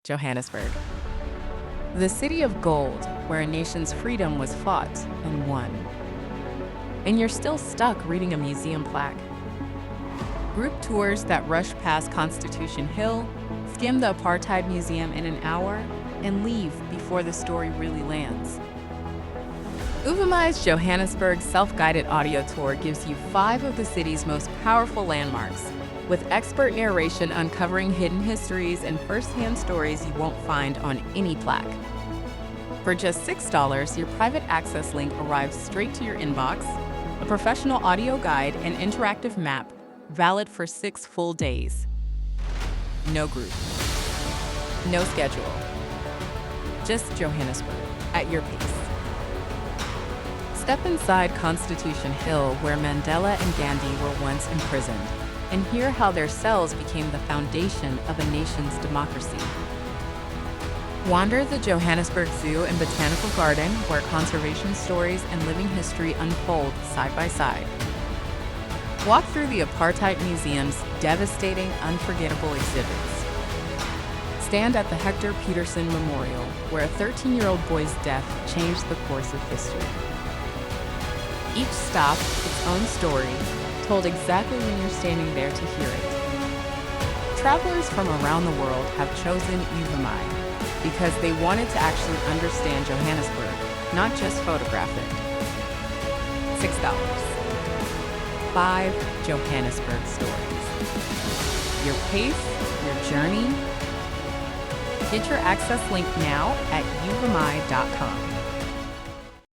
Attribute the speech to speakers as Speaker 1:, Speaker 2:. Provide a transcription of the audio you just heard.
Speaker 1: Johannesburg. The city of gold, where a nation's freedom was fought and won. And you're still stuck reading a museum plaque. Group tours that rush past Constitution Hill, skim the Apartheid Museum in an hour, and leave before the story really lands. Uvamai's Johannesburg self-guided audio tour gives you 5 of the city's most powerful landmarks, with expert narration uncovering hidden histories and first-hand stories you won't find on any plaque. For just $6, your private access link arrives straight to your inbox, a professional audio guide and interactive map, valid for 6 full days. No group. No schedule. Just Johannesburg, at your pace. Step inside Constitution Hill, where Mandela and Gandhi were once imprisoned, and hear how their cells became the foundation of a nation's democracy. Wander the Johannesburg Zoo and Botanical Garden, where conservation stories and living history unfold side by side. Walk through the Apartheid Museum's devastating, unforgettable exhibits. Stand at the Hector Peterson Memorial, where a 13-year-old boy's death changed the course of history. Each stop, its own story, told exactly when you're standing there to hear it. Travelers from around the world have chosen Uvamai because they wanted to actually understand Johannesburg, not just photograph it. $6. 5 Johannesburg stories. Your pace, your journey. Get your access link now at uvamai.com.